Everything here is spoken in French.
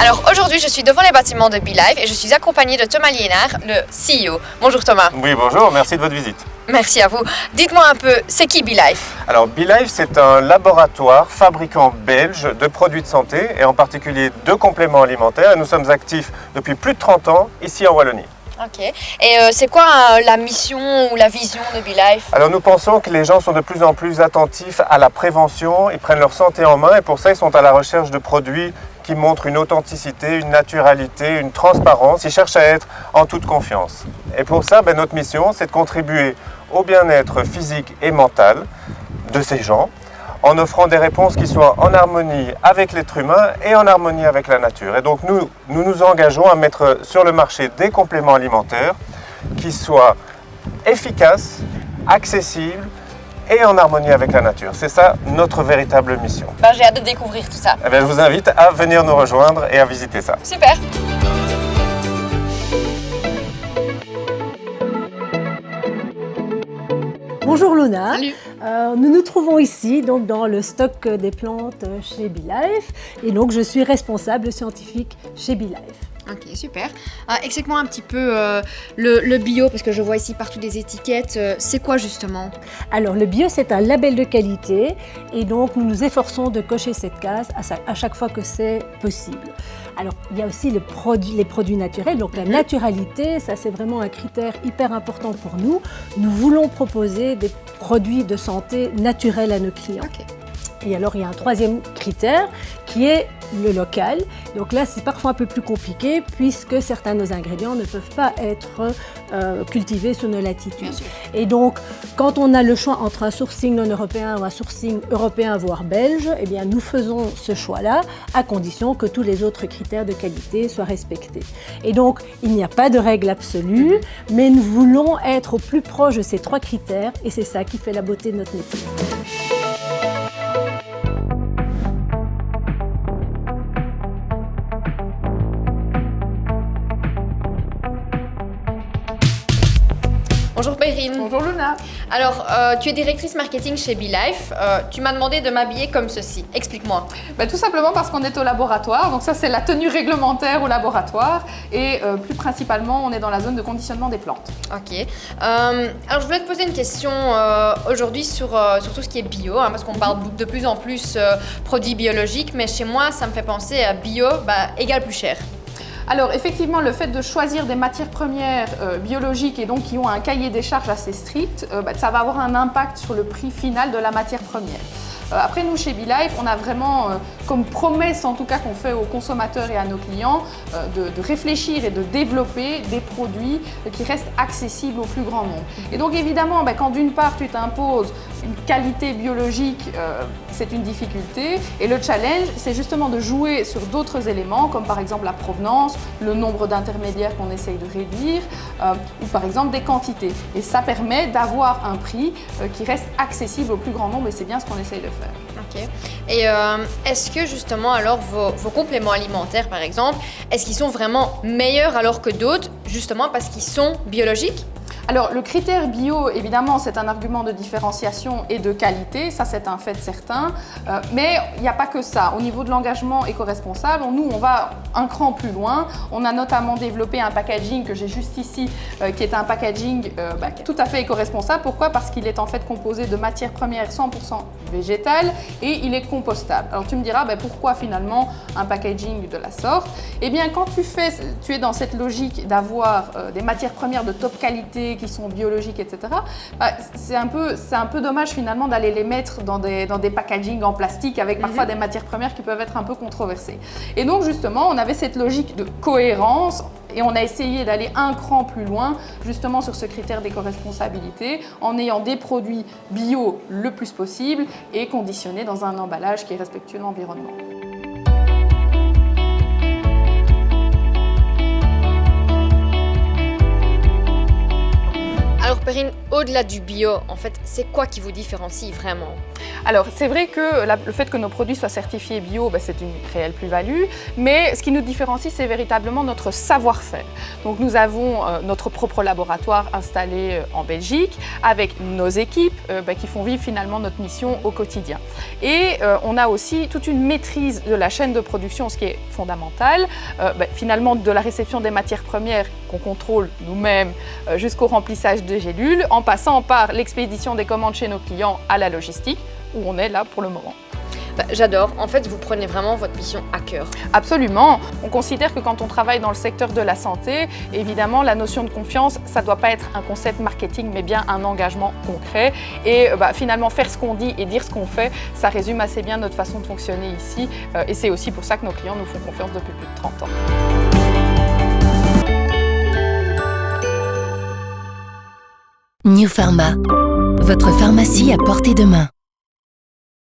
Alors aujourd'hui, je suis devant les bâtiments de BeLife et je suis accompagnée de Thomas Liénard, le CEO. Bonjour Thomas. Oui, bonjour, merci de votre visite. Merci à vous. Dites-moi un peu, c'est qui BeLife? Alors, BeLife, c'est un laboratoire fabricant belge de produits de santé et en particulier de compléments alimentaires. Et nous sommes actifs depuis plus de 30 ans ici en Wallonie. Ok. Et c'est quoi la mission ou la vision de BeLife? Alors, nous pensons que les gens sont de plus en plus attentifs à la prévention, ils prennent leur santé en main et pour ça, ils sont à la recherche de produits qui montrent une authenticité, une naturalité, une transparence. Ils cherchent à être en toute confiance. Et pour ça, notre mission, c'est de contribuer au bien-être physique et mental de ces gens en offrant des réponses qui soient en harmonie avec l'être humain et en harmonie avec la nature. Et donc nous nous engageons à mettre sur le marché des compléments alimentaires qui soient efficaces, accessibles et en harmonie avec la nature. C'est ça notre véritable mission. J'ai hâte de découvrir tout ça. Je vous invite à venir nous rejoindre et à visiter ça. Super. Bonjour Luna. Salut. Nous nous trouvons ici donc dans le stock des plantes chez BeLife et donc je suis responsable scientifique chez BeLife. Ok, super. Explique-moi un petit peu le bio, parce que je vois ici partout des étiquettes. C'est quoi justement? Alors le bio c'est un label de qualité et donc nous nous efforçons de cocher cette case à chaque fois que c'est possible. Alors il y a aussi les produits naturels, donc la naturalité, ça c'est vraiment un critère hyper important pour nous. Nous voulons proposer des produits de santé naturels à nos clients. Ok. Et alors, il y a un troisième critère qui est le local. Donc là, c'est parfois un peu plus compliqué puisque certains de nos ingrédients ne peuvent pas être cultivés sous nos latitudes. Et donc, quand on a le choix entre un sourcing non européen ou un sourcing européen, voire belge, eh bien, nous faisons ce choix-là à condition que tous les autres critères de qualité soient respectés. Et donc, il n'y a pas de règle absolue, mais nous voulons être au plus proche de ces trois critères et c'est ça qui fait la beauté de notre métier. Bonjour Perrine. Bonjour Luna. Alors, tu es directrice marketing chez BeLife. Tu m'as demandé de m'habiller comme ceci. Explique-moi. Tout simplement parce qu'on est au laboratoire. Donc ça, c'est la tenue réglementaire au laboratoire. Et plus principalement, on est dans la zone de conditionnement des plantes. Ok. Alors, je voulais te poser une question aujourd'hui sur tout ce qui est bio, parce qu'on parle de plus en plus produits biologiques. Mais chez moi, ça me fait penser à bio égale plus cher. Alors effectivement, le fait de choisir des matières premières biologiques et donc qui ont un cahier des charges assez strict, ça va avoir un impact sur le prix final de la matière première. Après, nous, chez BeLife, on a vraiment comme promesse, en tout cas, qu'on fait aux consommateurs et à nos clients, de réfléchir et de développer des produits qui restent accessibles au plus grand nombre. Et donc, évidemment, quand d'une part, tu t'imposes une qualité biologique, c'est une difficulté. Et le challenge, c'est justement de jouer sur d'autres éléments, comme par exemple la provenance, le nombre d'intermédiaires qu'on essaye de réduire, ou par exemple des quantités. Et ça permet d'avoir un prix qui reste accessible au plus grand nombre, et c'est bien ce qu'on essaye de faire. Ok. Et est-ce que justement alors vos compléments alimentaires par exemple, est-ce qu'ils sont vraiment meilleurs alors que d'autres justement parce qu'ils sont biologiques? Alors le critère bio, évidemment, c'est un argument de différenciation et de qualité, ça c'est un fait certain, mais il n'y a pas que ça. Au niveau de l'engagement éco-responsable, nous on va un cran plus loin. On a notamment développé un packaging que j'ai juste ici, qui est un packaging tout à fait éco-responsable. Pourquoi? Parce qu'il est en fait composé de matières premières 100% végétales et il est compostable. Alors tu me diras, pourquoi finalement un packaging de la sorte? Eh bien quand tu es dans cette logique d'avoir des matières premières de top qualité, qui sont biologiques, etc., c'est un peu dommage finalement d'aller les mettre dans des packagings en plastique avec parfois des matières premières qui peuvent être un peu controversées. Et donc justement, on avait cette logique de cohérence et on a essayé d'aller un cran plus loin justement sur ce critère d'éco-responsabilité en ayant des produits bio le plus possible et conditionnés dans un emballage qui est respectueux de l'environnement. Alors Perrine, au-delà du bio, en fait, c'est quoi qui vous différencie vraiment? Alors, c'est vrai que le fait que nos produits soient certifiés bio, c'est une réelle plus-value, mais ce qui nous différencie, c'est véritablement notre savoir-faire. Donc, nous avons notre propre laboratoire installé en Belgique, avec nos équipes qui font vivre finalement notre mission au quotidien. Et on a aussi toute une maîtrise de la chaîne de production, ce qui est fondamental, finalement de la réception des matières premières qu'on contrôle nous-mêmes jusqu'au remplissage de gélules, en passant par l'expédition des commandes chez nos clients à la logistique, où on est là pour le moment. J'adore. En fait, vous prenez vraiment votre mission à cœur. Absolument. On considère que quand on travaille dans le secteur de la santé, évidemment, la notion de confiance, ça ne doit pas être un concept marketing, mais bien un engagement concret. Et finalement, faire ce qu'on dit et dire ce qu'on fait, ça résume assez bien notre façon de fonctionner ici. Et c'est aussi pour ça que nos clients nous font confiance depuis plus de 30 ans. New Pharma, votre pharmacie à portée de main.